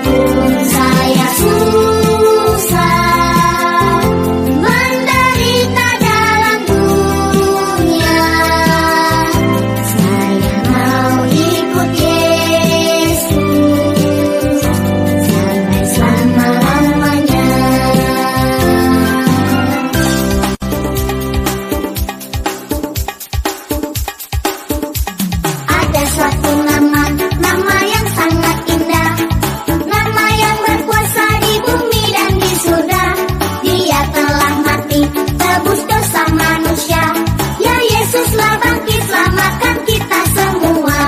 Meskipun saya susah menderita dalam dunia, saya mau ikut Yesus sampai selama-lamanya. Ada suatu nama yang sangat indah, nama yang berkuasa di bumi dan di surga. Dia telah mati, tebus dosa manusia. Ya Yesuslah bangkit, selamatkan kita semua.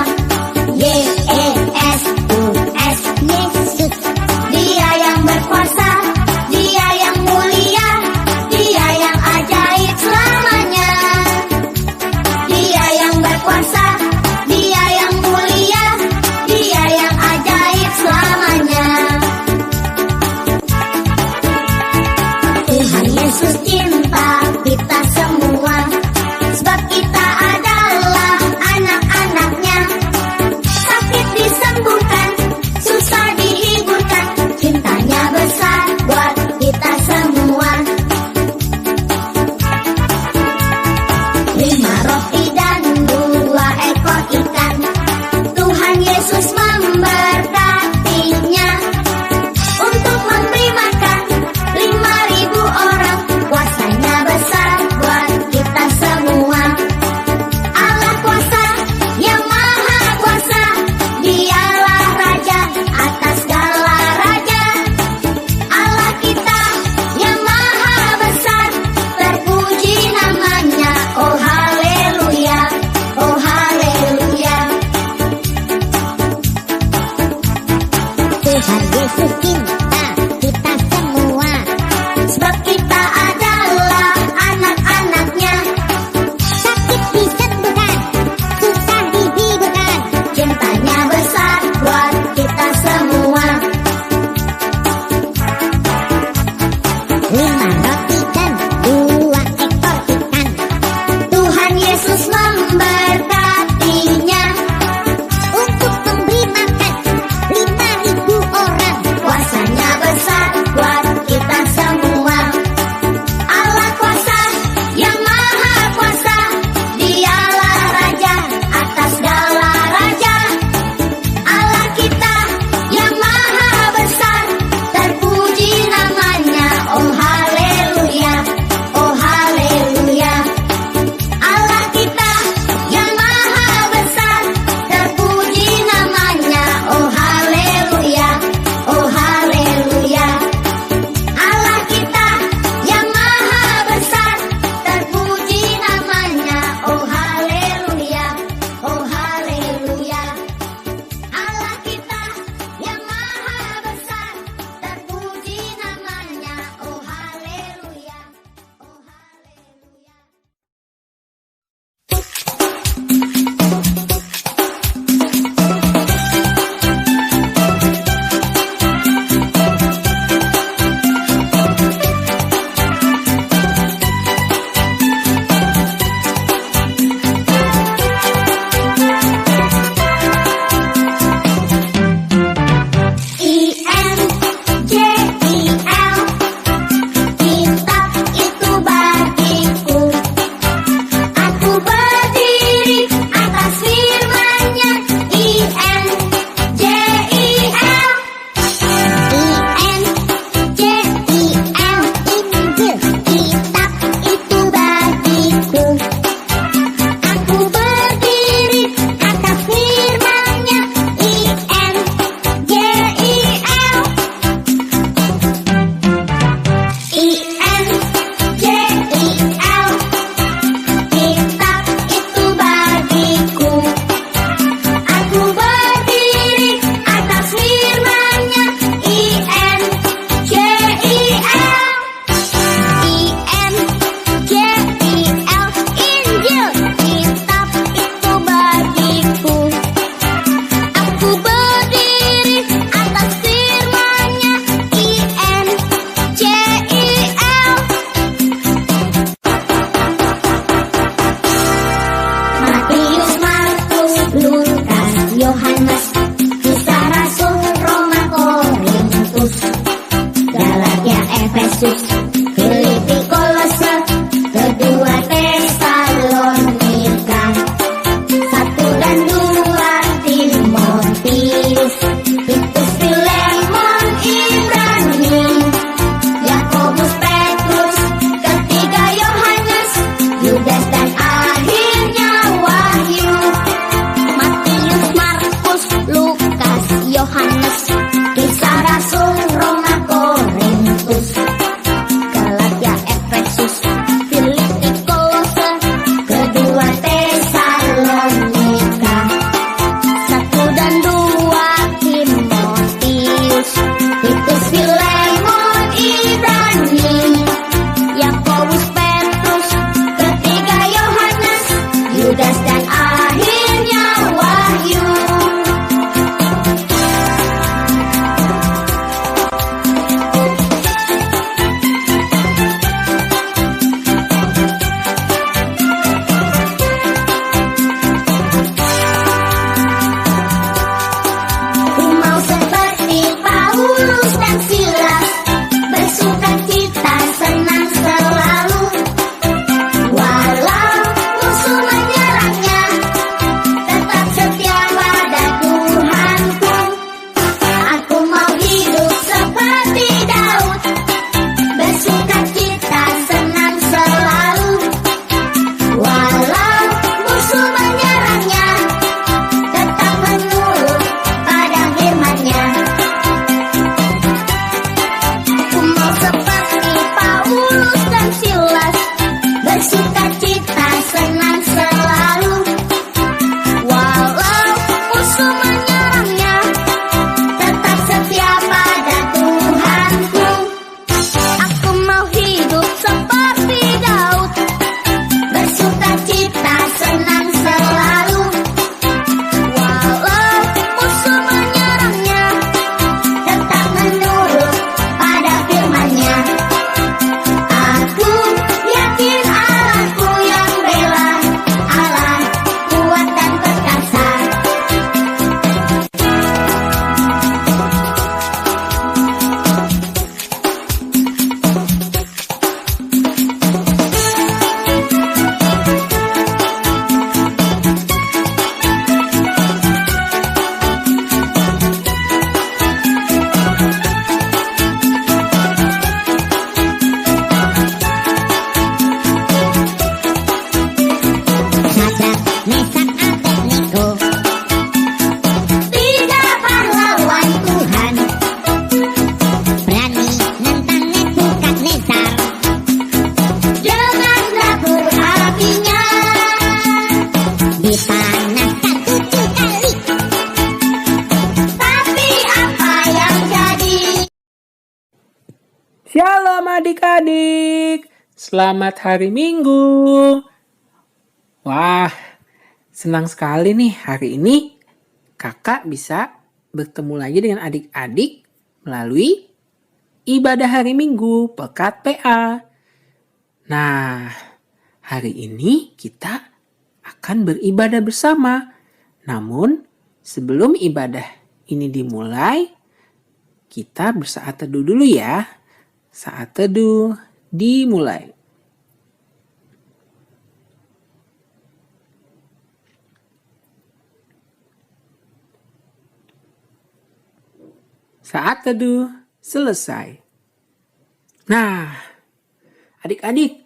Y-E-S-U-S, Yesus. Dia yang berkuasa, Dia yang mulia, Dia yang ajaib selamanya. Dia yang berkuasa, Dia yang mulia, Dia yang ajaib selamanya. Tuhan Yesus cinta kita semua, sebab kita adalah anak-anaknya. Sakit disembuhkan, susah dihiburkan, cintanya besar buat kita semua. 5 roti dan 2 ekor ikan, Tuhan Yesus memberkatinya untuk memberi makan 5.000 orang. Kuasanya besar buat kita semua. Allah kuasa, yang maha kuasa, Dialah Raja atas segala raja. Allah kita yang maha besar, terpuji namanya. Oh haleluya, oh haleluya. Tuhan Yesus cinta kita semua, sebab kita adalah anak-anaknya. Sakit disembuhkan, susah dihiburkan, cintanya besar buat kita semua. 5 roti dan 2 ekor ikan, Tuhan Yesus memberkatinya untuk memberi makan 5.000 orang. Kuasanya besar Efesus, Filipi, Kolose, kedua Tesalonika, 1 dan 2 Timotius, Titus, Filemon, Ibrani, Yakobus, Petrus, ketiga Yohanes, Yudas dan akhirnya Wahyu, Matius, Markus, Lukas, Yohanes, Kisah Rasul, Roma, Korintus, Galatia, Efesus, Filipi, Kolose, kedua Tesalonika, 1 dan 2 Timotius, Titus, Filemon, Ibrani, Yakobus, Petrus, ketiga Yohanes, Yudas dan akhirnya Wahyu. Ku mau seperti Paulus dan Silas, bersukacita senang selalu, walau musuh menyerangnya, tetap setia pada Tuhanku. Aku mau hidup seperti Daud, bersukacita senang selalu, walau musuh menyerangnya, tetap menurut pada firman-Nya. Ku mau seperti Paulus dan Silas, bersukacita senang selalu, walau musuh menyerangnya, tetap setia pada Tuhanku. Aku mau hidup seperti Daud, bersukacita senang selalu, walau musuh menyerangnya, tetap menurut pada firman-Nya. Aku yakin Allahku yang bela, Allah kuat dan perkasa. Sadar, Mesak, Abednego, tiga pahlawan Tuhan, berani nentang Nebukadnezar dengan dapur apinya, dipanaskan 7 kali. Tapi apa yang jadi? Shalom adik-adik, selamat hari Minggu. Wah, senang sekali nih hari ini kakak bisa bertemu lagi dengan adik-adik melalui ibadah hari Minggu Pekat PA. Nah, hari ini kita akan beribadah bersama. Namun, sebelum ibadah ini dimulai, kita bersaat teduh dulu ya. Saat teduh dimulai. Saat teduh selesai. Nah, adik-adik,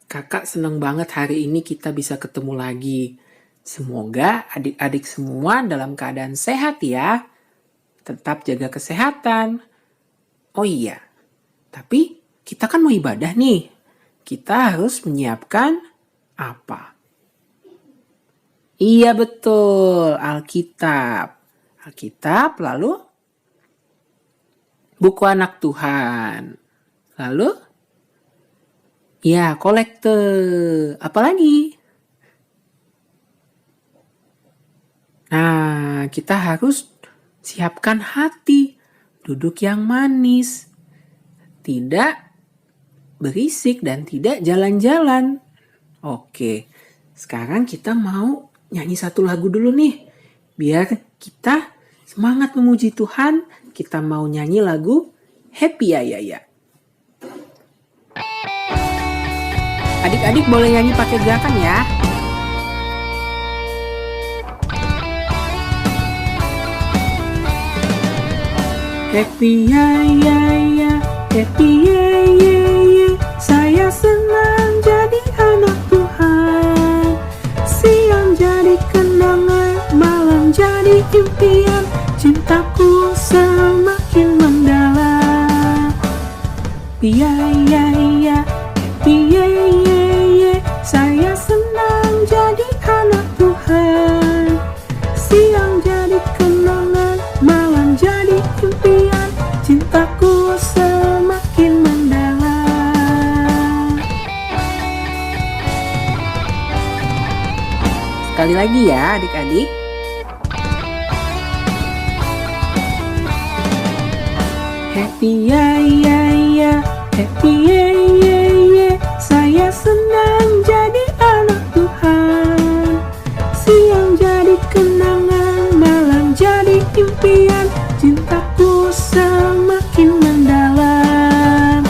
kakak senang banget hari ini kita bisa ketemu lagi. Semoga adik-adik semua dalam keadaan sehat ya. Tetap jaga kesehatan. Oh iya, tapi kita kan mau ibadah nih. Kita harus menyiapkan apa? Iya betul, Alkitab. Alkitab, lalu buku anak Tuhan. Lalu, ya kolekte. Apalagi? Nah, kita harus siapkan hati. Duduk yang manis. Tidak berisik dan tidak jalan-jalan. Oke, sekarang kita mau nyanyi satu lagu dulu nih. Biar kita semangat memuji Tuhan, kita mau nyanyi lagu happy ya ya ya. Adik-adik boleh nyanyi pakai gerakan ya. Happy ya ya ya, happy ya ya ya. Saya senang jadi anak Tuhan. Siang jadi kenangan, malam jadi impian. Cintaku semakin mendalam. Ya ya ya, happy ya ya ya. Saya senang jadi anak Tuhan. Siang jadi kenangan, malam jadi impian. Cintaku semakin mendalam. Sekali lagi ya adik-adik. Happy ya ya ya, happy ya ya ya. Saya senang jadi anak Tuhan. Siang jadi kenangan, malam jadi impian. Cintaku semakin mendalam.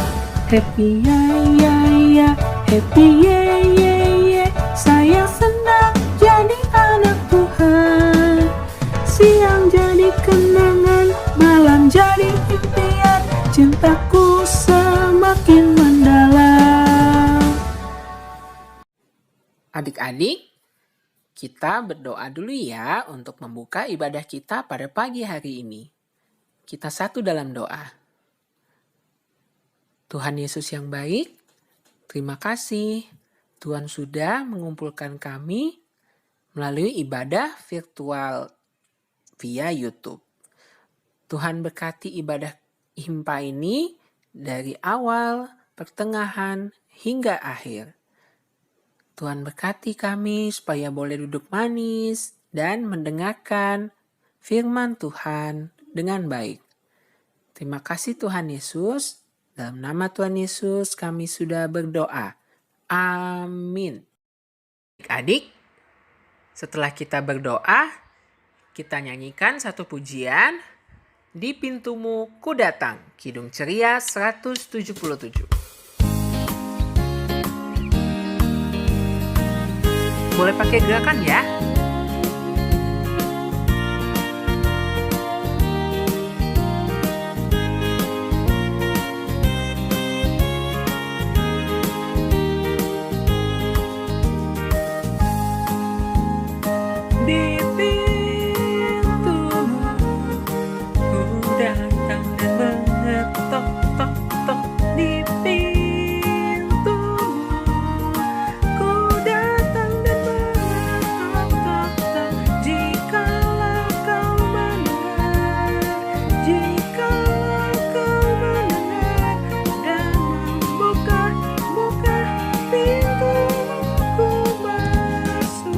Happy ya ya ya, happy ya ya ya. Saya senang jadi anak Tuhan. Siang jadi kenangan, malam jadi impian. Cintaku semakin mendalam. Adik-adik, kita berdoa dulu ya untuk membuka ibadah kita pada pagi hari ini. Kita satu dalam doa. Tuhan Yesus yang baik, terima kasih Tuhan sudah mengumpulkan kami melalui ibadah virtual via YouTube. Tuhan berkati ibadah himpa ini dari awal, pertengahan, hingga akhir. Tuhan berkati kami supaya boleh duduk manis dan mendengarkan firman Tuhan dengan baik. Terima kasih Tuhan Yesus. Dalam nama Tuhan Yesus kami sudah berdoa. Amin. Adik-adik, setelah kita berdoa, kita nyanyikan satu pujian. Di pintumu ku datang, Kidung Ceria 177. Boleh pakai gerakan ya. Di pintumu ku datang dan mengetok tok tok. Di pintumu ku datang dan mengetok tok tok. Jikalau kau mendengar, jikalau kau mendengar dan membuka pintumu, ku masuklah.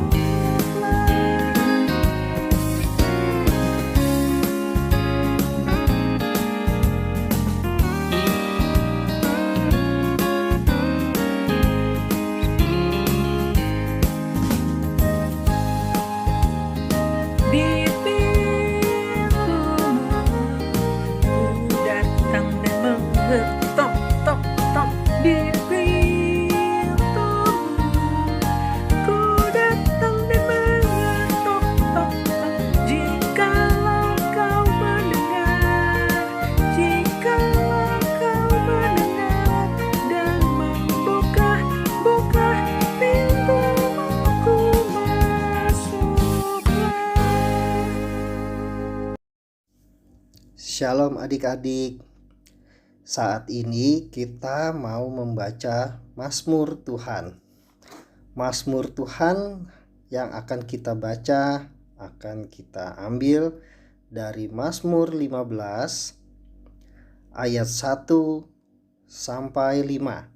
Di pintumu ku datang dan mengetok tok tok. Di pintumu ku datang dan mengetok tok tok. Jikalau kau mendengar, jikalau kau mendengar dan membuka pintumu, ku masuklah. Shalom adik-adik. Saat ini kita mau membaca Mazmur Tuhan. Mazmur Tuhan yang akan kita baca akan kita ambil dari Mazmur 15 ayat 1 sampai 5.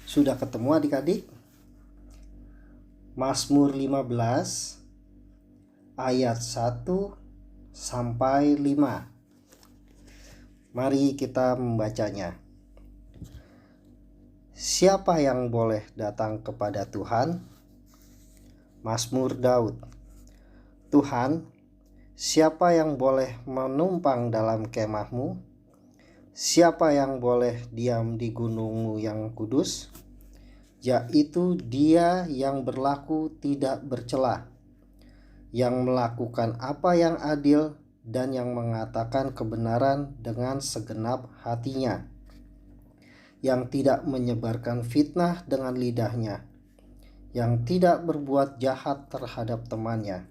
Sudah ketemu adik-adik? Mazmur 15 ayat 1 sampai 5. Mari kita membacanya. Siapa yang boleh datang kepada Tuhan? Mazmur Daud. Tuhan, siapa yang boleh menumpang dalam kemah-Mu? Siapa yang boleh diam di gunungmu yang kudus? Yaitu dia yang berlaku tidak bercela, yang melakukan apa yang adil dan yang mengatakan kebenaran dengan segenap hatinya, yang tidak menyebarkan fitnah dengan lidahnya, yang tidak berbuat jahat terhadap temannya,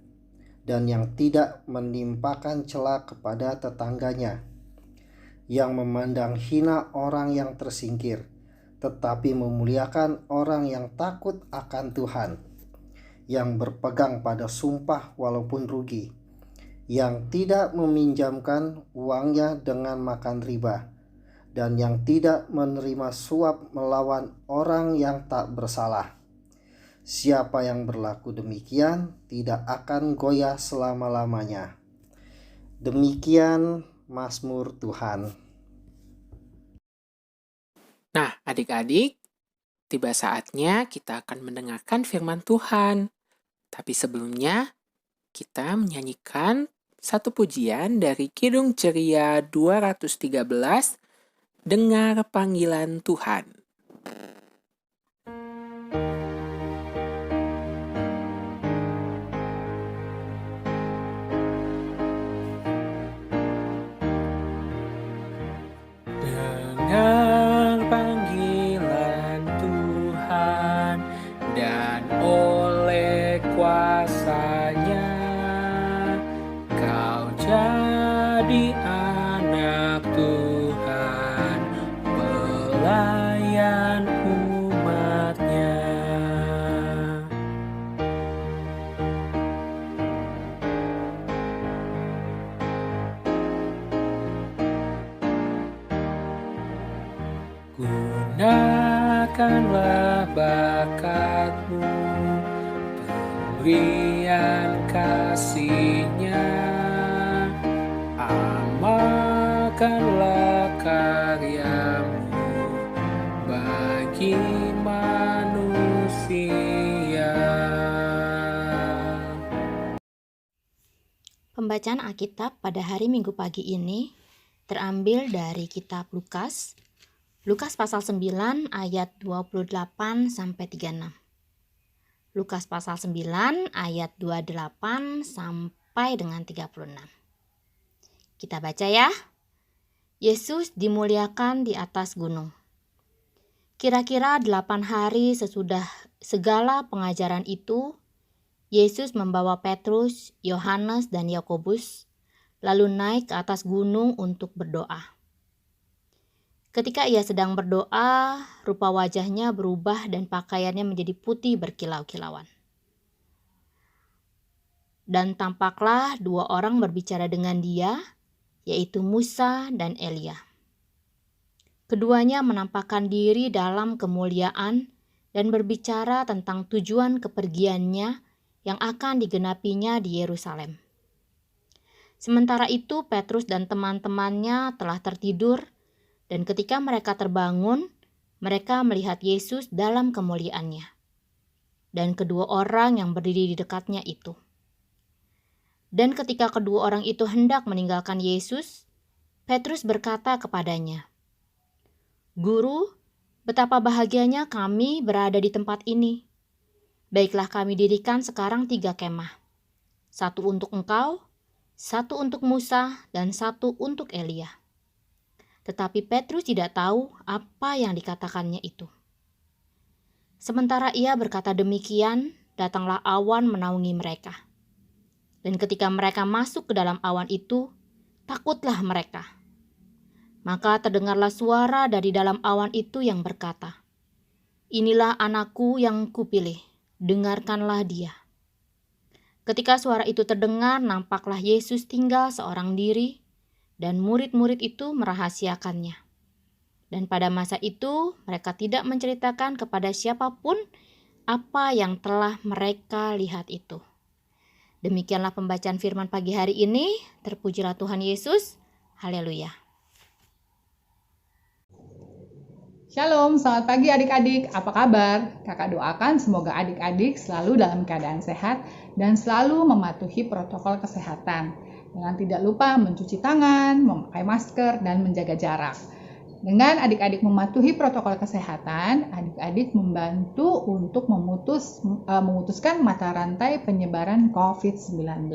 dan yang tidak menimpakan cela kepada tetangganya, yang memandang hina orang yang tersingkir, tetapi memuliakan orang yang takut akan Tuhan, yang berpegang pada sumpah walaupun rugi, yang tidak meminjamkan uangnya dengan makan riba, dan yang tidak menerima suap melawan orang yang tak bersalah. Siapa yang berlaku demikian tidak akan goyah selama-lamanya. Demikian Mazmur Tuhan. Nah, adik-adik, tiba saatnya kita akan mendengarkan firman Tuhan. Tapi sebelumnya, kita menyanyikan satu pujian dari Kidung Ceria 213, Dengar Panggilan Tuhan. Dengar panggilan Tuhan dan oleh kuasa-Nya kau jadi anak Tuhan, pelayan umat-Nya. Gunakanlah bakatmu, pemberian kasih-Nya, amalkanlah karyamu bagi manusia. Pembacaan Alkitab pada hari Minggu pagi ini terambil dari kitab Lukas pasal 9 ayat 28 sampai 36. Lukas pasal 9 ayat 28 sampai dengan 36. Kita baca ya. Yesus dimuliakan di atas gunung. Kira-kira 8 hari sesudah segala pengajaran itu, Yesus membawa Petrus, Yohanes, dan Yakobus lalu naik ke atas gunung untuk berdoa. Ketika ia sedang berdoa, rupa wajahnya berubah dan pakaiannya menjadi putih berkilau-kilauan. Dan tampaklah 2 orang berbicara dengan dia, yaitu Musa dan Elia. Keduanya menampakkan diri dalam kemuliaan dan berbicara tentang tujuan kepergiannya yang akan digenapinya di Yerusalem. Sementara itu Petrus dan teman-temannya telah tertidur, dan ketika mereka terbangun, mereka melihat Yesus dalam kemuliaannya, dan kedua orang yang berdiri di dekatnya itu. Dan ketika kedua orang itu hendak meninggalkan Yesus, Petrus berkata kepadanya, "Guru, betapa bahagianya kami berada di tempat ini. Baiklah kami dirikan sekarang 3 kemah, 1 untuk engkau, 1 untuk Musa, dan 1 untuk Elia." Tetapi Petrus tidak tahu apa yang dikatakannya itu. Sementara ia berkata demikian, datanglah awan menaungi mereka. Dan ketika mereka masuk ke dalam awan itu, takutlah mereka. Maka terdengarlah suara dari dalam awan itu yang berkata, "Inilah anakku yang kupilih, dengarkanlah dia." Ketika suara itu terdengar, nampaklah Yesus tinggal seorang diri, dan murid-murid itu merahasiakannya. Dan pada masa itu mereka tidak menceritakan kepada siapapun apa yang telah mereka lihat itu. Demikianlah pembacaan firman pagi hari ini. Terpujilah Tuhan Yesus. Haleluya. Shalom, selamat pagi adik-adik. Apa kabar? Kakak doakan semoga adik-adik selalu dalam keadaan sehat dan selalu mematuhi protokol kesehatan. Dengan tidak lupa mencuci tangan, memakai masker, dan menjaga jarak. Dengan adik-adik mematuhi protokol kesehatan, adik-adik membantu untuk memutuskan mata rantai penyebaran COVID-19.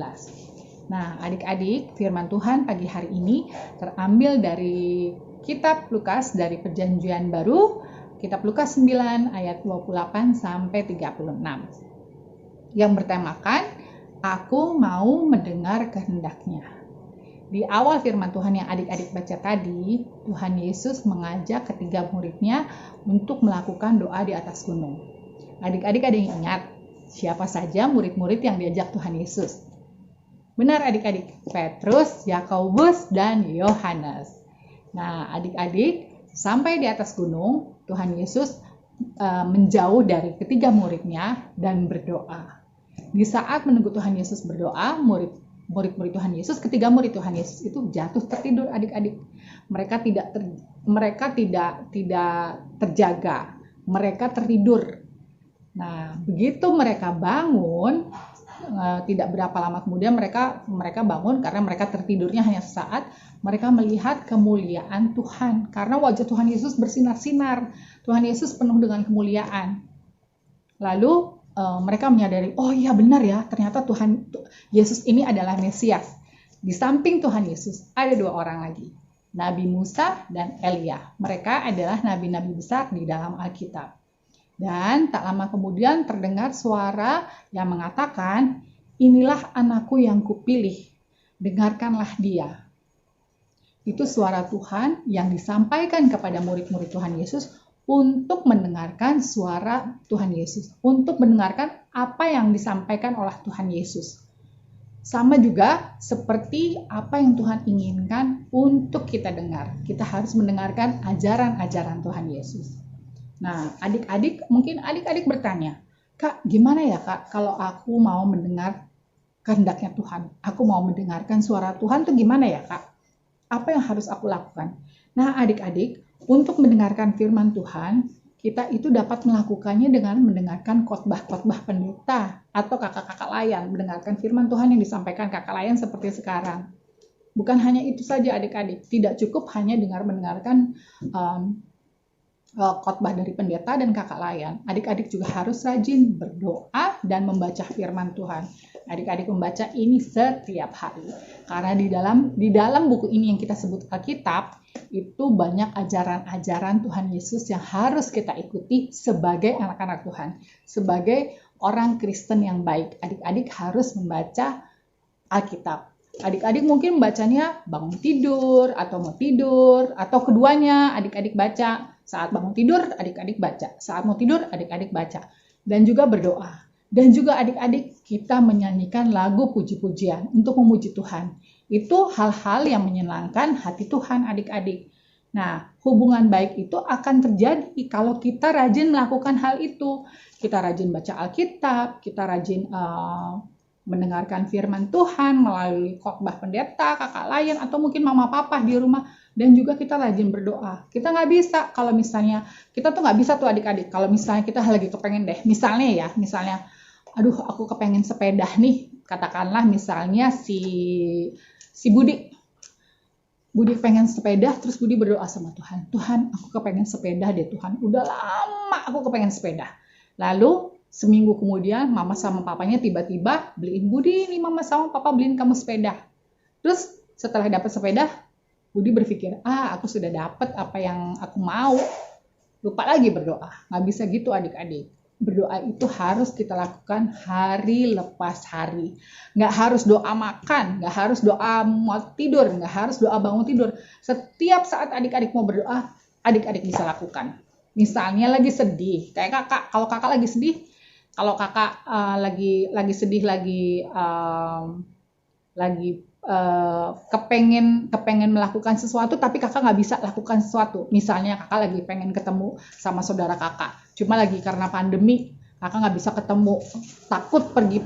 Nah, adik-adik, firman Tuhan pagi hari ini terambil dari kitab Lukas dari Perjanjian Baru, kitab Lukas 9 ayat 28 sampai 36. Yang bertemakan, aku mau mendengar kehendak-Nya. Di awal firman Tuhan yang adik-adik baca tadi, Tuhan Yesus mengajak ketiga murid-Nya untuk melakukan doa di atas gunung. Adik-adik ada yang ingat siapa saja murid-murid yang diajak Tuhan Yesus? Benar adik-adik, Petrus, Yakobus, dan Yohanes. Nah, adik-adik sampai di atas gunung, Tuhan Yesus menjauh dari ketiga murid-Nya dan berdoa. Di saat menunggu Tuhan Yesus berdoa, murid-murid Tuhan Yesus, ketiga murid Tuhan Yesus itu jatuh tertidur adik-adik. Mereka tidak terjaga, mereka tertidur. Nah, begitu mereka bangun, tidak berapa lama kemudian mereka bangun karena mereka tertidurnya hanya sesaat. Mereka melihat kemuliaan Tuhan karena wajah Tuhan Yesus bersinar-sinar. Tuhan Yesus penuh dengan kemuliaan. Lalu mereka menyadari, oh iya benar ya, ternyata Tuhan Yesus ini adalah Mesias. Di samping Tuhan Yesus ada dua orang lagi, Nabi Musa dan Elia. Mereka adalah nabi-nabi besar di dalam Alkitab. Dan tak lama kemudian terdengar suara yang mengatakan, inilah anakku yang kupilih, dengarkanlah dia. Itu suara Tuhan yang disampaikan kepada murid-murid Tuhan Yesus untuk mendengarkan suara Tuhan Yesus, untuk mendengarkan apa yang disampaikan oleh Tuhan Yesus. Sama juga seperti apa yang Tuhan inginkan untuk kita dengar. Kita harus mendengarkan ajaran-ajaran Tuhan Yesus. Nah, adik-adik, mungkin adik-adik bertanya, Kak, gimana ya Kak kalau aku mau mendengar kehendaknya Tuhan? Aku mau mendengarkan suara Tuhan tuh gimana ya Kak? Apa yang harus aku lakukan? Nah, adik-adik, untuk mendengarkan firman Tuhan, kita itu dapat melakukannya dengan mendengarkan khotbah-khotbah pendeta atau kakak-kakak layan, mendengarkan firman Tuhan yang disampaikan kakak layan seperti sekarang. Bukan hanya itu saja adik-adik, tidak cukup hanya mendengarkan khotbah dari pendeta dan kakak layan. Adik-adik juga harus rajin berdoa dan membaca firman Tuhan. Adik-adik membaca ini setiap hari. Karena di dalam buku ini yang kita sebut Alkitab, itu banyak ajaran-ajaran Tuhan Yesus yang harus kita ikuti sebagai anak-anak Tuhan. Sebagai orang Kristen yang baik, adik-adik harus membaca Alkitab. Adik-adik mungkin membacanya bangun tidur, atau mau tidur, atau keduanya adik-adik baca. Saat bangun tidur, adik-adik baca. Saat mau tidur, adik-adik baca. Dan juga berdoa. Dan juga adik-adik kita menyanyikan lagu puji-pujian untuk memuji Tuhan. Itu hal-hal yang menyenangkan hati Tuhan adik-adik. Nah, hubungan baik itu akan terjadi kalau kita rajin melakukan hal itu. Kita rajin baca Alkitab, kita rajin mendengarkan firman Tuhan melalui khotbah pendeta, kakak layan, atau mungkin mama papa di rumah. Dan juga kita rajin berdoa. Kita nggak bisa kalau misalnya, kita tuh nggak bisa tuh adik-adik. Kalau misalnya kita lagi kepengen deh, misalnya, aduh aku kepengen sepeda nih. Katakanlah misalnya si Budi pengen sepeda, terus Budi berdoa sama Tuhan. Tuhan, aku kepengen sepeda deh Tuhan. Udah lama aku kepengen sepeda. Lalu seminggu kemudian mama sama papanya tiba-tiba beliin Budi, nih mama sama papa beliin kamu sepeda. Terus setelah dapat sepeda, Budi berpikir, aku sudah dapat apa yang aku mau. Lupa lagi berdoa. Nggak bisa gitu adik-adik. Berdoa itu harus kita lakukan hari lepas hari. Nggak harus doa makan, nggak harus doa mau tidur, nggak harus doa bangun tidur. Setiap saat adik-adik mau berdoa, adik-adik bisa lakukan. Misalnya lagi sedih, kayak kakak. Kalau kakak lagi sedih, kalau kakak lagi sedih, lagi kepengen melakukan sesuatu tapi kakak nggak bisa lakukan sesuatu. Misalnya kakak lagi pengen ketemu sama saudara kakak, cuma lagi karena pandemi kakak nggak bisa ketemu, takut pergi,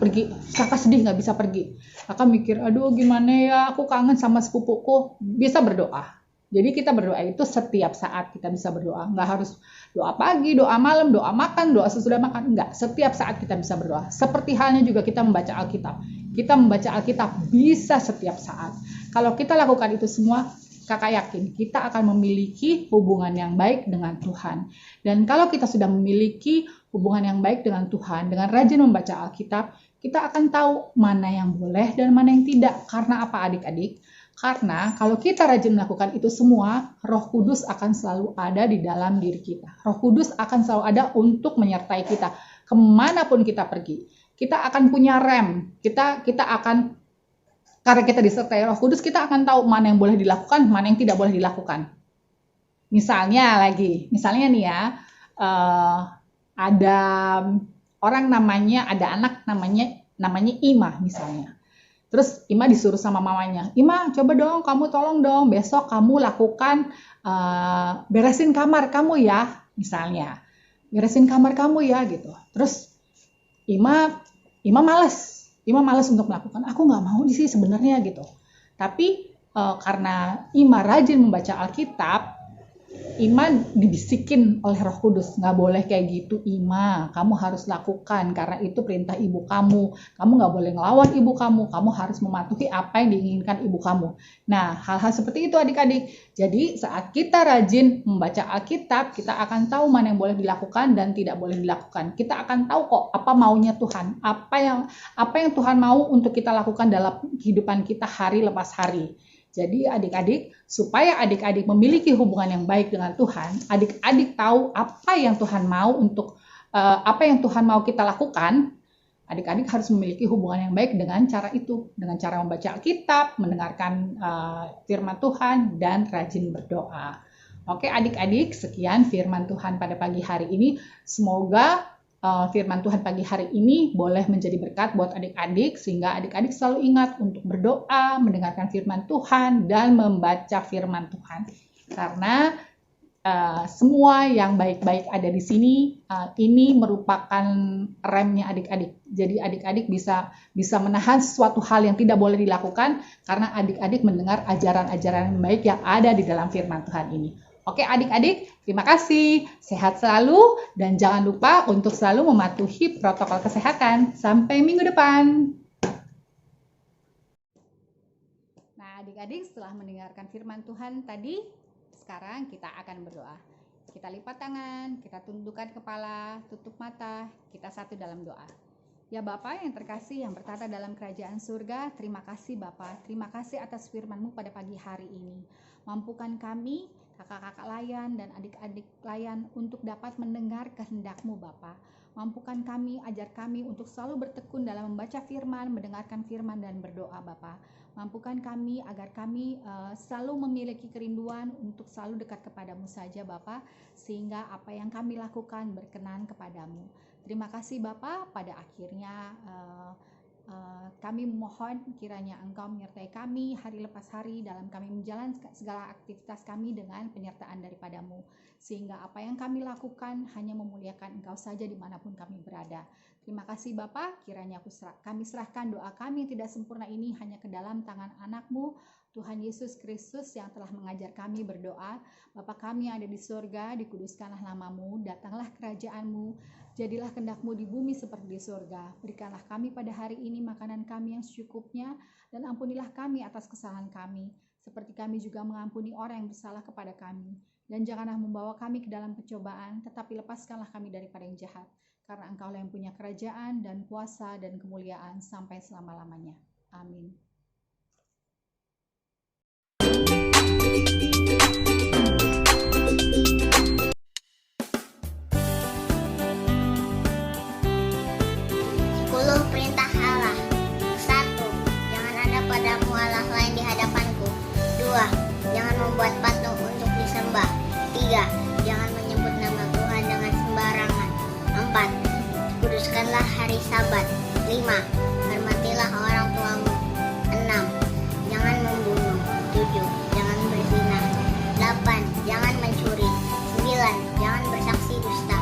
kakak sedih nggak bisa pergi, kakak mikir aduh gimana ya, aku kangen sama sepupuku. Bisa berdoa. Jadi kita berdoa itu setiap saat kita bisa berdoa. Nggak harus doa pagi, doa malam, doa makan, doa sesudah makan. Enggak, setiap saat kita bisa berdoa. Seperti halnya juga kita membaca Alkitab. Kita membaca Alkitab bisa setiap saat. Kalau kita lakukan itu semua, kakak yakin kita akan memiliki hubungan yang baik dengan Tuhan. Dan kalau kita sudah memiliki hubungan yang baik dengan Tuhan, dengan rajin membaca Alkitab, kita akan tahu mana yang boleh dan mana yang tidak. Karena apa adik-adik? Karena kalau kita rajin melakukan itu semua, Roh Kudus akan selalu ada di dalam diri kita. Roh Kudus akan selalu ada untuk menyertai kita kemanapun kita pergi. Kita akan punya rem. Kita akan, karena kita disertai Roh Kudus, kita akan tahu mana yang boleh dilakukan, mana yang tidak boleh dilakukan. Misalnya nih ya, ada orang ada anak namanya Ima misalnya. Terus Ima disuruh sama mamanya, Ima coba dong, kamu tolong dong, besok kamu lakukan beresin kamar kamu ya, misalnya. Beresin kamar kamu ya gitu. Terus Ima malas untuk melakukan. Aku nggak mau sih sebenarnya gitu. Tapi karena Ima rajin membaca Alkitab, Ima dibisikin oleh Roh Kudus, nggak boleh kayak gitu Ima, kamu harus lakukan karena itu perintah ibu kamu nggak boleh ngelawan ibu kamu harus mematuhi apa yang diinginkan ibu kamu. Nah, hal-hal seperti itu adik-adik. Jadi saat kita rajin membaca Alkitab, kita akan tahu mana yang boleh dilakukan dan tidak boleh dilakukan. Kita akan tahu kok apa maunya Tuhan, apa yang Tuhan mau untuk kita lakukan dalam kehidupan kita hari lepas hari. Jadi adik-adik, supaya adik-adik memiliki hubungan yang baik dengan Tuhan, adik-adik tahu apa yang Tuhan mau apa yang Tuhan mau kita lakukan, adik-adik harus memiliki hubungan yang baik dengan cara itu, dengan cara membaca Alkitab, mendengarkan firman Tuhan, dan rajin berdoa. Oke adik-adik, sekian firman Tuhan pada pagi hari ini. Semoga firman Tuhan pagi hari ini boleh menjadi berkat buat adik-adik, sehingga adik-adik selalu ingat untuk berdoa, mendengarkan firman Tuhan, dan membaca firman Tuhan. Karena semua yang baik-baik ada di sini, ini merupakan remnya adik-adik. Jadi adik-adik bisa menahan sesuatu hal yang tidak boleh dilakukan, karena adik-adik mendengar ajaran-ajaran yang baik yang ada di dalam firman Tuhan ini. Oke adik-adik, terima kasih. Sehat selalu dan jangan lupa untuk selalu mematuhi protokol kesehatan. Sampai minggu depan. Nah adik-adik, setelah mendengarkan firman Tuhan tadi, sekarang kita akan berdoa. Kita lipat tangan, kita tundukkan kepala, tutup mata, kita satu dalam doa. Ya Bapa yang terkasih yang bertata dalam kerajaan surga, terima kasih Bapa, terima kasih atas firman-Mu pada pagi hari ini. Mampukan kami, kakak-kakak layan dan adik-adik layan untuk dapat mendengar kehendak-Mu Bapa. Mampukan kami, ajar kami untuk selalu bertekun dalam membaca firman, mendengarkan firman dan berdoa Bapa. Mampukan kami agar kami selalu memiliki kerinduan untuk selalu dekat kepadamu saja Bapa, sehingga apa yang kami lakukan berkenan kepadamu. Terima kasih Bapa, pada akhirnya kami mohon kiranya Engkau menyertai kami hari lepas hari dalam kami menjalankan segala aktivitas kami dengan penyertaan daripada-Mu, sehingga apa yang kami lakukan hanya memuliakan Engkau saja dimanapun kami berada. Terima kasih Bapa, kiranya kami serahkan doa kami yang tidak sempurna ini hanya ke dalam tangan anak-Mu, Tuhan Yesus Kristus yang telah mengajar kami berdoa. Bapa kami yang ada di surga, dikuduskanlah nama-Mu, datanglah kerajaan-Mu, jadilah kehendak-Mu di bumi seperti di surga. Berikanlah kami pada hari ini makanan kami yang secukupnya, dan ampunilah kami atas kesalahan kami, seperti kami juga mengampuni orang yang bersalah kepada kami. Dan janganlah membawa kami ke dalam pencobaan, tetapi lepaskanlah kami daripada yang jahat. Karena Engkaulah yang punya kerajaan dan kuasa dan kemuliaan sampai selama-lamanya. Amin. Perintah Allah. 1. Jangan ada padamu Allah lain di hadapanku. 2. Jangan membuat patung untuk disembah. 3. Jangan menyebut nama Tuhan dengan sembarangan. 4. Kuduskanlah hari Sabat. 5. Hormatilah orang tuamu. 6. Jangan membunuh. 7. Jangan berzina. 8. Jangan mencuri. 9. Jangan bersaksi dusta.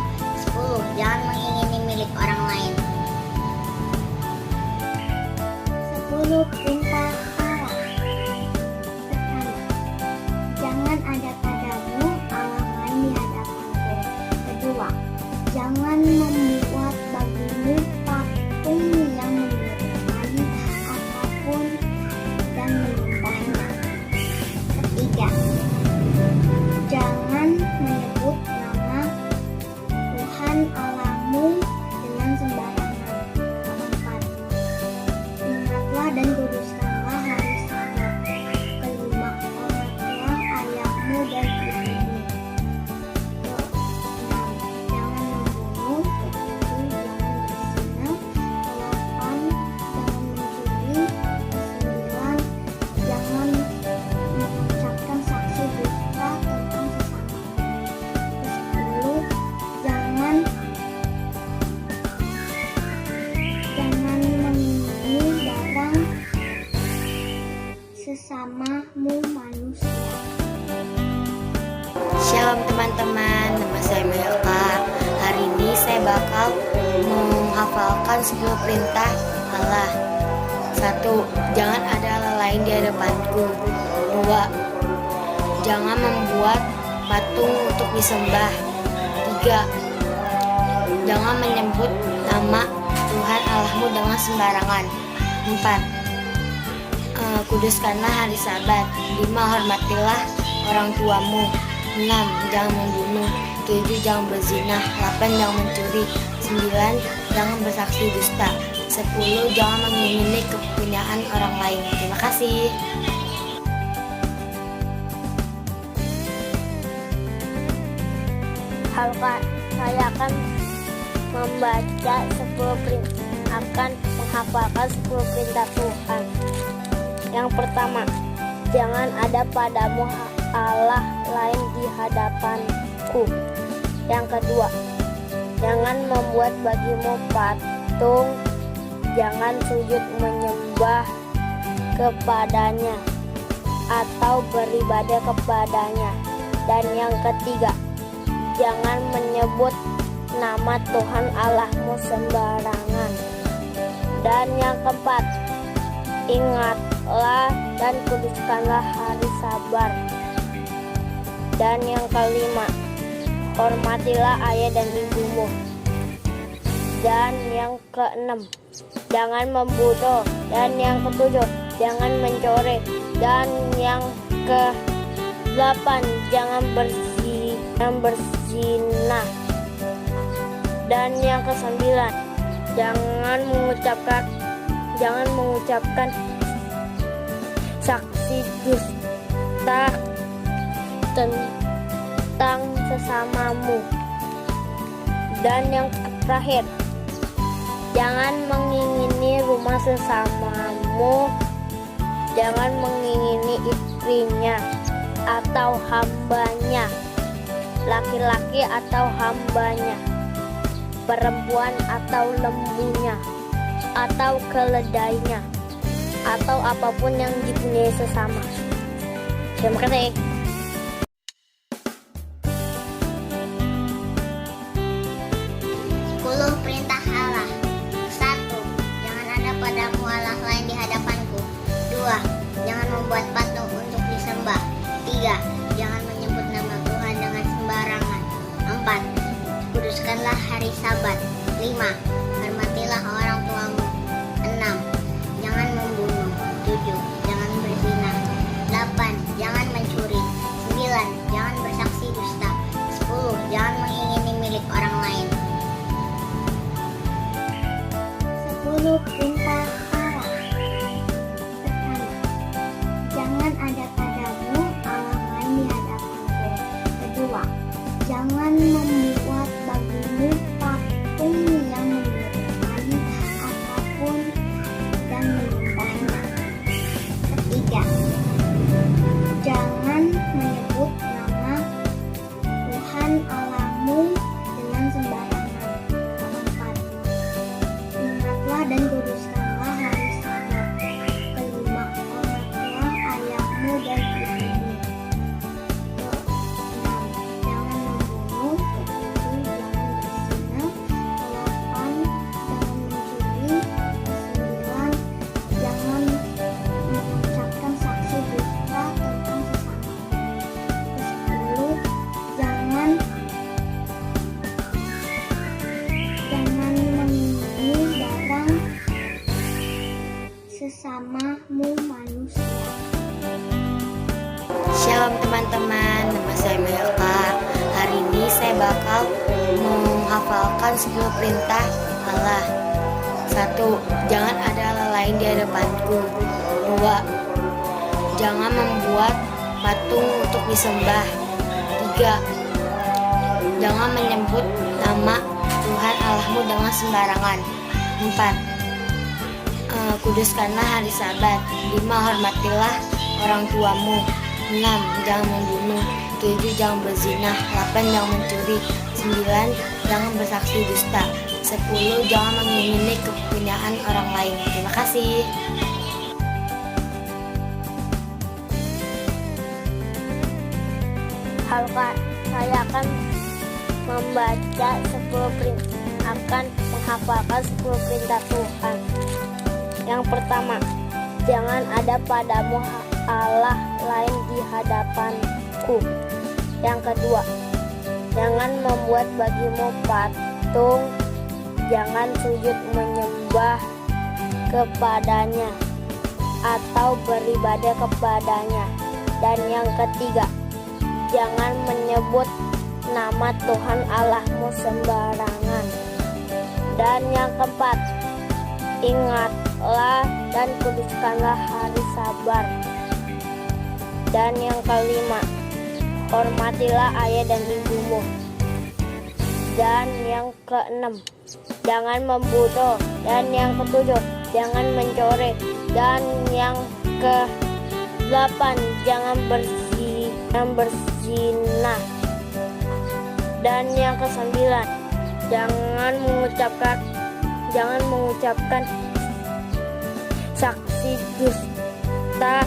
10. Jangan mengingini milik orang lain. 10 perintah Allah. Pertama, jangan ada padamu Allah lain di hadapanku. Kedua, jangan membuat bagimu patung yang memiliki manusia. Shalom teman-teman, nama saya Melka. Hari ini saya bakal menghafalkan 10 perintah Allah. 1. Jangan ada Allah lain di hadapanku. 2. Jangan membuat patung untuk disembah. 3. Jangan menyebut nama Tuhan Allahmu dengan sembarangan. 4. Kuduskanlah hari Sabat. 5. Hormatilah orang tuamu. 6. Jangan membunuh. 7. Jangan berzina. 8. Jangan mencuri. 9. Jangan bersaksi dusta. 10. Jangan mengingini kepunyaan orang lain. Terima kasih. Saya akan membaca 10 perintah, akan menghafalkan 10 perintah Tuhan. Yang pertama, jangan ada padamu Allah lain di hadapanku. Yang kedua, jangan membuat bagimu patung, jangan sujud menyembah kepadanya atau beribadah kepadanya. Dan yang ketiga, jangan menyebut nama Tuhan Allahmu sembarangan. Dan yang keempat, ingatlah dan kuduskanlah hari Sabat. Dan yang kelima, hormatilah ayah dan ibumu. Dan yang keenam, jangan membunuh. Dan yang ketujuh, jangan mencuri. Dan yang ke-8, jangan berzina. Dan yang ke-9, jangan mengucapkan saksi dusta tentang sesamamu. Dan yang terakhir, jangan mengingini rumah sesamamu, jangan mengingini istrinya atau hambanya, laki-laki atau hambanya, perempuan atau lembunya, atau keledainya, atau apapun yang dipunyai sesama. Terima kasih. Perintah Allah. 1. Jangan ada padamu Allah lain di hadapanku. 2. Jangan membuat patung untuk disembah. 3. Jangan menyebut nama Tuhan dengan sembarangan. 4. Kuduskanlah hari Sabat. 5. Hormatilah orang tuamu. 6. Jangan membunuh. 7. Jangan berzina. 8. Jangan mencuri. 9. Jangan bersaksi dusta. 10. Jangan mengingini milik orang lain. 10 perintah Allah. Pertama, jangan ada padamu Allah lain di hadapanku. Kedua, jangan membuat bagimu patung yang menyerupai apapun dan menyembahnya. Ketiga, jangan menyebut nama Tuhan Allahmu dengan sembarangan. Keempat, ingatlah dan kuduskanlah hari Sabat. Kelima, hormatilah ayahmu dan ibumu. Keenam, jangan membunuh. Ketujuh, jangan berzina. Kedelapan, jangan mencuri. Kesembilan, jangan mengucapkan saksi dusta tentang sesama. Kesepuluh, jangan mengingini barang sesamamu manusia. Shalom teman-teman, nama saya Melka. Hari ini saya bakal menghafalkan 10 perintah Allah. 1. Jangan ada Allah lain di hadapanku. 2. Jangan membuat patung untuk disembah. 3. Jangan menyebut nama Tuhan Allahmu dengan sembarangan. 4. Kuduskanlah hari Sabat. 5. Hormatilah orang tuamu. 6. Jangan membunuh. 7. Jangan berzina. 8. Jangan mencuri. 9. Jangan bersaksi dusta. 10. Jangan mengingini kepunyaan orang lain. Terima kasih. Saya akan membaca 10 perintah, akan menghafalkan 10 perintah Tuhan. Yang pertama, jangan ada padamu Allah lain di hadapanku. Yang kedua, jangan membuat bagimu patung, jangan sujud menyembah kepadanya atau beribadah kepadanya. Dan yang ketiga, jangan menyebut nama Tuhan Allahmu sembarangan. Dan yang keempat, ingatlah dan kuduskanlah hari Sabat. Dan yang kelima, hormatilah ayah dan ibumu. Dan yang keenam, jangan membunuh. Dan yang ketujuh, jangan mencuri. Dan yang ke-8, jangan berzinah. Dan yang ke-9, jangan mengucapkan saksi dusta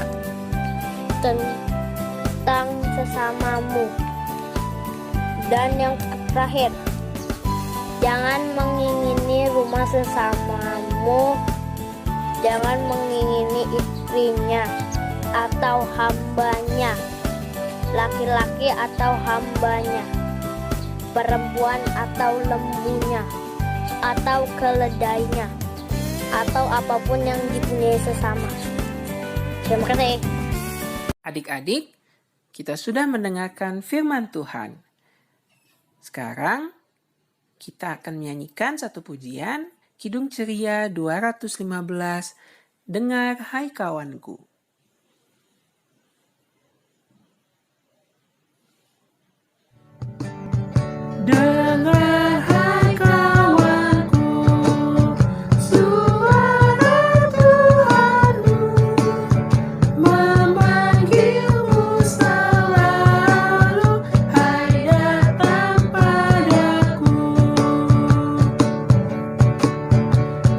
tentang sesamamu. Dan yang terakhir, jangan mengingini rumah sesamamu, jangan mengingini istrinya atau hambanya, laki-laki atau hambanya, perempuan atau lembunya, atau keledainya, atau apapun yang dipunyai sesama. Terima kasih. Adik-adik, kita sudah mendengarkan firman Tuhan. Sekarang kita akan menyanyikan satu pujian Kidung Ceria 215, Dengar Hai Kawanku. Dengar hai kawanku, suara Tuhanmu memanggilmu selalu, hai datang padaku.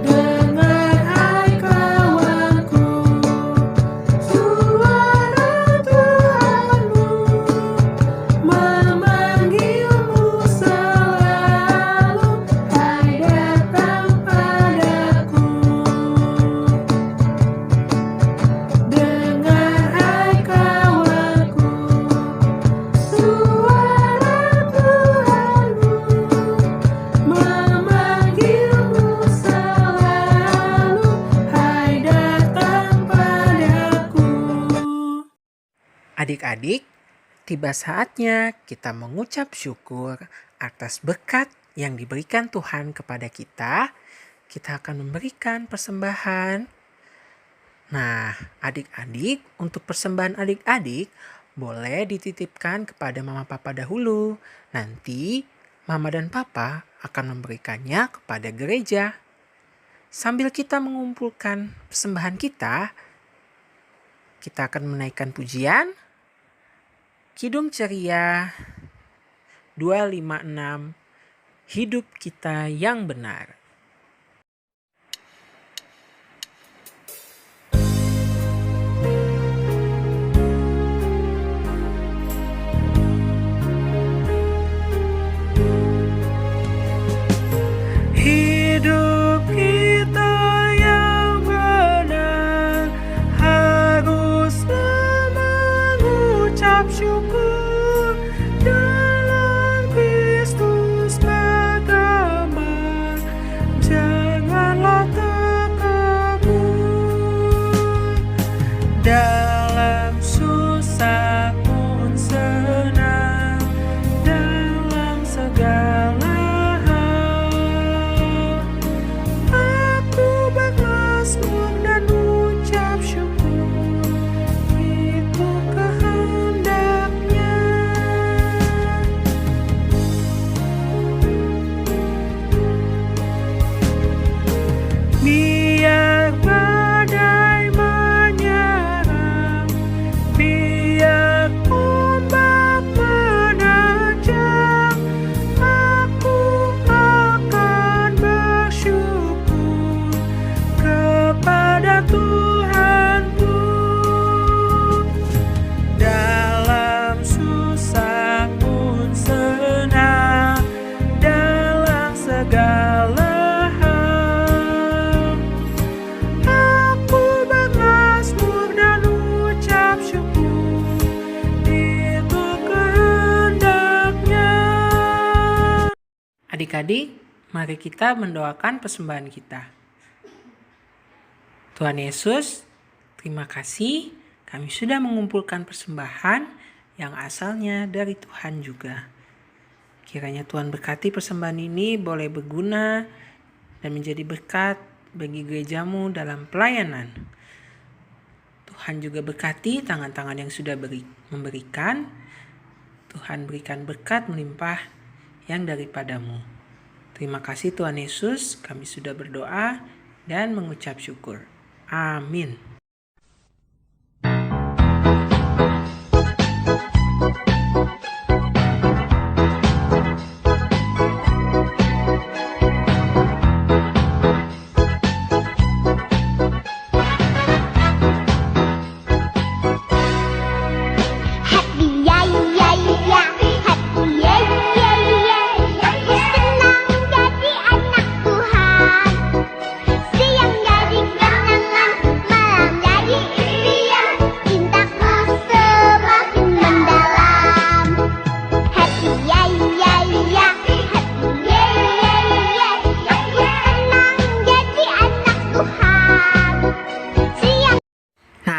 Dengar hai kawanku, suara Tuhanmu memanggilmu selalu, hai datang padaku. Dengar hai kawanku, suara Tuhanmu memanggilmu selalu, hai datang padaku. Adik-adik, tiba saatnya kita mengucap syukur atas berkat yang diberikan Tuhan kepada kita. Kita akan memberikan persembahan. Nah, adik-adik, untuk persembahan adik-adik boleh dititipkan kepada mama papa dahulu. Nanti mama dan papa akan memberikannya kepada gereja. Sambil kita mengumpulkan persembahan kita akan menaikkan pujian Kidung Ceria 256, Hidup Kita Yang Benar. Hidup kita yang benar haruslah mengucap syukur dalam Kristus bergambar. Janganlah terkabur, dalam susah pun senang, dalam segala bermazmur dan ucap syukur, itu kehendaknya. Adik-adik, mari kita mendoakan persembahan kita. Tuhan Yesus, terima kasih kami sudah mengumpulkan persembahan yang asalnya dari Tuhan juga. Kiranya Tuhan berkati persembahan ini boleh berguna dan menjadi berkat bagi gerejamu dalam pelayanan. Tuhan juga berkati tangan-tangan yang sudah memberikan. Tuhan berikan berkat melimpah yang daripadamu. Terima kasih Tuhan Yesus, kami sudah berdoa dan mengucap syukur. Amin.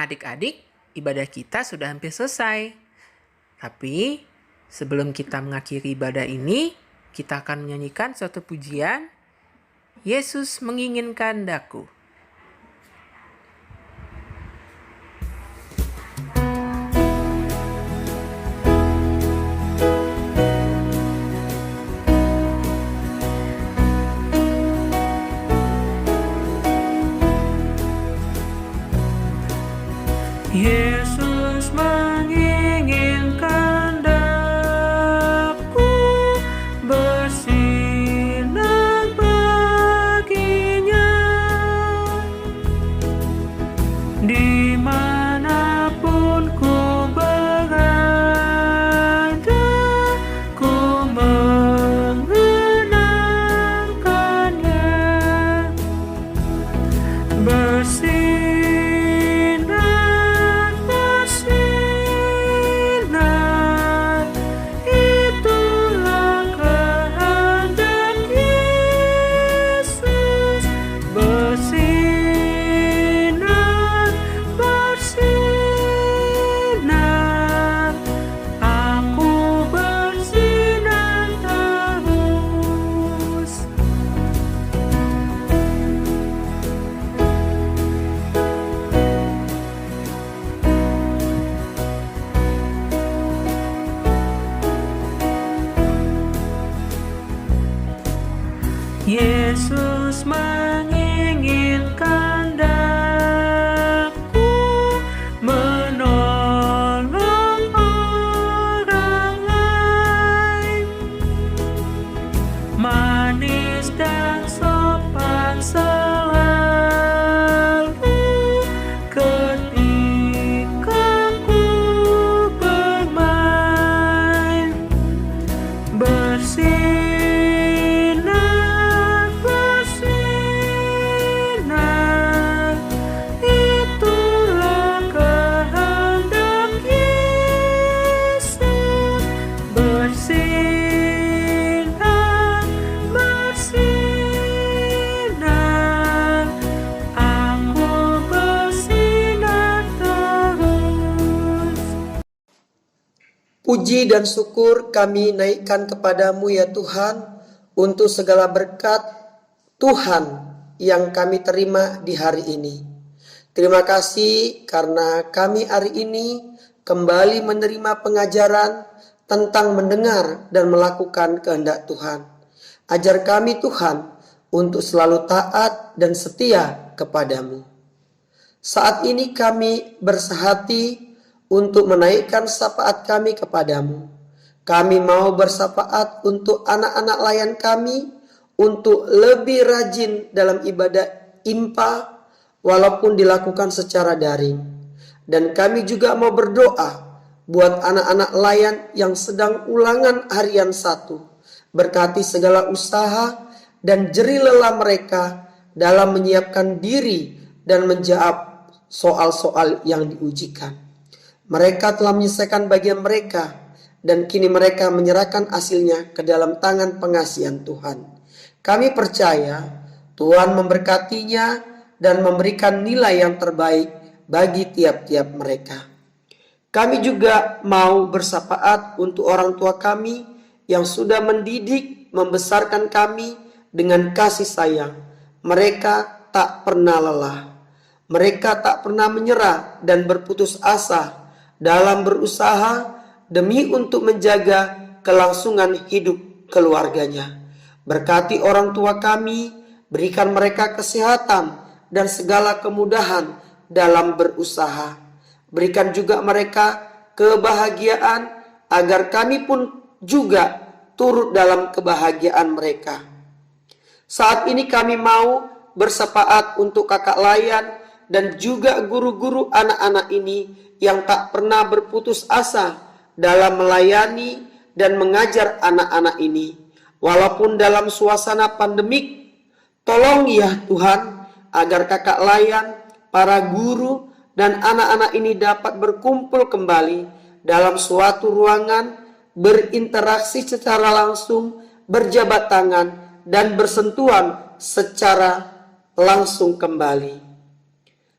Adik-adik, ibadah kita sudah hampir selesai. Tapi sebelum kita mengakhiri ibadah ini, kita akan menyanyikan suatu pujian, Yesus menginginkan daku. Yesus menginginkan daku bersinar baginya dimanapun ku berada, ku mengenangkannya bersinar. Yesus menginginkan daku menolong orang lain, manis dan sopan selalu ketika ku bermain, bersinar. Puji dan syukur kami naikkan kepadamu ya Tuhan, untuk segala berkat Tuhan yang kami terima di hari ini. Terima kasih karena kami hari ini kembali menerima pengajaran tentang mendengar dan melakukan kehendak Tuhan. Ajar kami Tuhan untuk selalu taat dan setia kepadamu. Saat ini kami bersehati untuk menaikkan syafaat kami kepadamu. Kami mau bersyafaat untuk anak-anak layan kami, untuk lebih rajin dalam ibadah impa, walaupun dilakukan secara daring. Dan kami juga mau berdoa buat anak-anak layan yang sedang ulangan harian 1. Berkati segala usaha dan jerih lelah mereka dalam menyiapkan diri dan menjawab soal-soal yang diujikan. Mereka telah menyelesaikan bagian mereka dan kini mereka menyerahkan hasilnya ke dalam tangan pengasihan Tuhan. Kami percaya Tuhan memberkatinya dan memberikan nilai yang terbaik bagi tiap-tiap mereka. Kami juga mau bersapaat untuk orang tua kami yang sudah mendidik, membesarkan kami dengan kasih sayang. Mereka tak pernah lelah. Mereka tak pernah menyerah dan berputus asa dalam berusaha demi untuk menjaga kelangsungan hidup keluarganya. Berkati orang tua kami, berikan mereka kesehatan dan segala kemudahan dalam berusaha. Berikan juga mereka kebahagiaan agar kami pun juga turut dalam kebahagiaan mereka. Saat ini kami mau bersepaat untuk kakak layan dan juga guru-guru anak-anak ini yang tak pernah berputus asa dalam melayani dan mengajar anak-anak ini. Walaupun dalam suasana pandemik, tolong ya Tuhan agar kakak layan, para guru, dan anak-anak ini dapat berkumpul kembali dalam suatu ruangan, berinteraksi secara langsung, berjabat tangan, dan bersentuhan secara langsung kembali.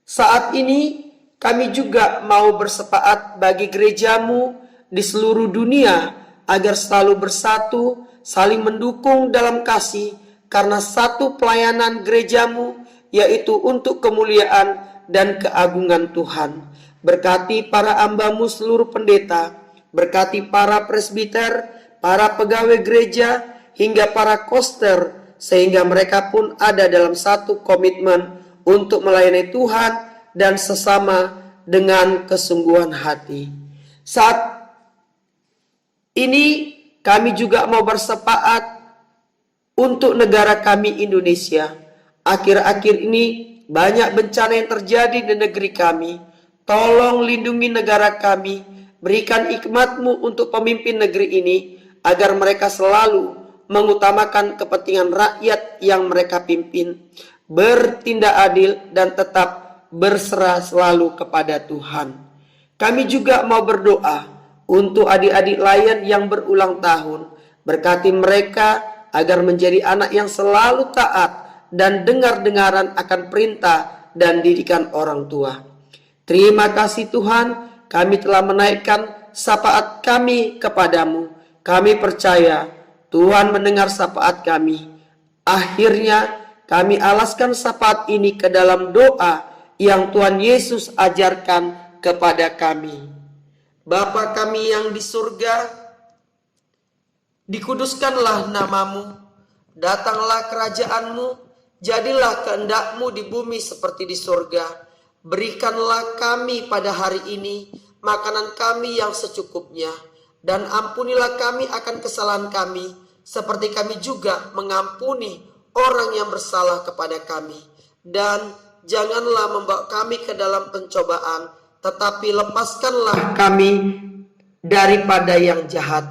Saat ini kami juga mau bersepaat bagi gerejamu di seluruh dunia agar selalu bersatu, saling mendukung dalam kasih karena satu pelayanan gerejamu, yaitu untuk kemuliaan dan keagungan Tuhan. Berkati para hambamu seluruh pendeta, berkati para presbiter, para pegawai gereja, hingga para koster, sehingga mereka pun ada dalam satu komitmen untuk melayani Tuhan dan sesama dengan kesungguhan hati. Saat ini kami juga mau bersepaat untuk negara kami Indonesia. Akhir-akhir ini banyak bencana yang terjadi di negeri kami. Tolong lindungi negara kami. Berikan hikmat-Mu untuk pemimpin negeri ini agar mereka selalu mengutamakan kepentingan rakyat yang mereka pimpin, bertindak adil dan tetap berserah selalu kepada Tuhan. Kami juga mau berdoa untuk adik-adik layan yang berulang tahun. Berkati mereka agar menjadi anak yang selalu taat dan dengar-dengaran akan perintah dan didikan orang tua. Terima kasih Tuhan, kami telah menaikkan syafaat kami kepadamu. Kami percaya Tuhan mendengar syafaat kami. Akhirnya kami alaskan syafaat ini ke dalam doa yang Tuhan Yesus ajarkan kepada kami. Bapa kami yang di surga, dikuduskanlah namamu, datanglah kerajaan-Mu, jadilah kehendak-Mu di bumi seperti di surga. Berikanlah kami pada hari ini makanan kami yang secukupnya, dan ampunilah kami akan kesalahan kami, seperti kami juga mengampuni orang yang bersalah kepada kami. Dan janganlah membawa kami ke dalam pencobaan, tetapi lepaskanlah kami daripada yang jahat.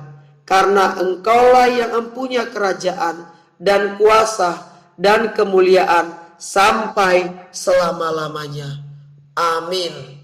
Karena Engkaulah yang mempunyai kerajaan dan kuasa dan kemuliaan sampai selama-lamanya. Amin.